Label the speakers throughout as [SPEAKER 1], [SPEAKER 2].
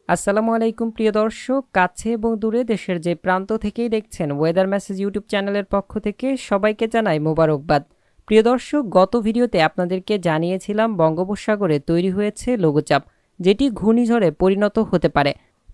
[SPEAKER 1] আসসালামু আলাইকুম প্রিয় দর্শক, কাছে এবং দূরে দেশের যে প্রান্ত থেকেই দেখছেন ওয়েদার মেসেজ ইউটিউব চ্যানেলের পক্ষ থেকে সবাইকে জানাই মোবারকবাদ। প্রিয় দর্শক, গত ভিডিওতে আপনাদেরকে জানিয়েছিলাম বঙ্গোপসাগরে তৈরি হয়েছে লঘুচাপ, যেটি ঘূর্ণিঝড়ে পরিণত হতে পারে।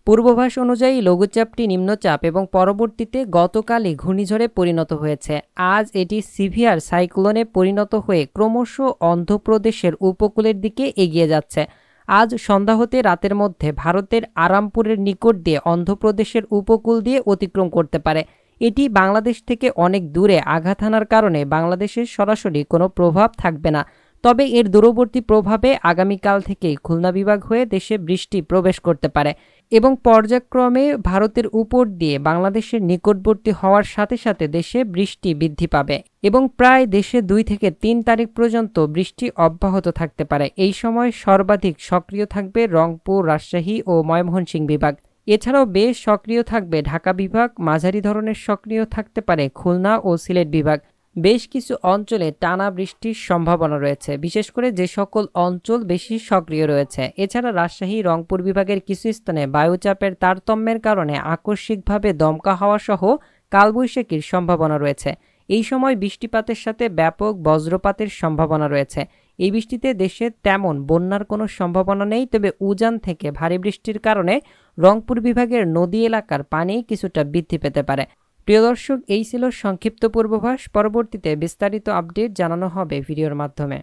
[SPEAKER 1] পূর্বাভাস অনুযায়ী লঘুচাপটি নিম্নচাপ এবং পরবর্তীতে গতকালই ঘূর্ণিঝড়ে পরিণত হয়েছে। আজ এটি সিভিয়ার সাইক্লোনে পরিণত হয়ে ক্রমশ অন্ধ্রপ্রদেশের উপকূলের দিকে এগিয়ে যাচ্ছে। আজ সন্ধ্যা হতে রাতের মধ্যে ভারতের আরামপুরের নিকট দিয়ে অন্ধ্রপ্রদেশের উপকূল দিয়ে অতিক্রম করতে পারে। এটি বাংলাদেশ থেকে অনেক দূরে আঘাত হানার কারণে বাংলাদেশের সরাসরি কোনো প্রভাব থাকবে না। তবে এর দূরবর্তী প্রভাবে আগামীকাল থেকেই খুলনা বিভাগ হয়ে দেশে বৃষ্টি প্রবেশ করতে পারে এবং পর্যায়ক্রমে ভারতের উপর দিয়ে বাংলাদেশের নিকটবর্তী হওয়ার সাথে সাথে দেশে বৃষ্টি বৃদ্ধি পাবে এবং প্রায় দেশে 2 থেকে 3 তারিখ পর্যন্ত বৃষ্টি অব্যাহত থাকতে পারে। এই সময় সর্বাধিক সক্রিয় থাকবে রংপুর, রাজশাহী ও ময়মনসিংহ বিভাগ। এছাড়াও বেশ সক্রিয় থাকবে ঢাকা বিভাগ, মাঝারি ধরনের সক্রিয় থাকতে পারে খুলনা ও সিলেট বিভাগ। বেশ কিছু অঞ্চলে টানা বৃষ্টির সম্ভাবনা রয়েছে, বিশেষ করে যে সকল অঞ্চল বেশি সক্রিয় রয়েছে। এছাড়া রাজশাহী, রংপুর বিভাগের কিছু স্থানে বায়ুচাপের তারতম্যের কারণে আকস্মিকভাবে দমকা হাওয়া সহ কালবৈশাখীর সম্ভাবনা রয়েছে। এই সময় বৃষ্টিপাতের সাথে ব্যাপক বজ্রপাতের সম্ভাবনা রয়েছে। এই বৃষ্টিতে দেশে তেমন বন্যার কোনো সম্ভাবনা নেই, তবে উজান থেকে ভারী বৃষ্টির কারণে রংপুর বিভাগের নদী এলাকার পানি কিছুটা বৃদ্ধি পেতে পারে। প্রিয় দর্শক, এই ছিল সংক্ষিপ্ত পূর্বাভাস। পরবর্তীতে বিস্তারিত আপডেট জানানো হবে ভিডিওর মাধ্যমে।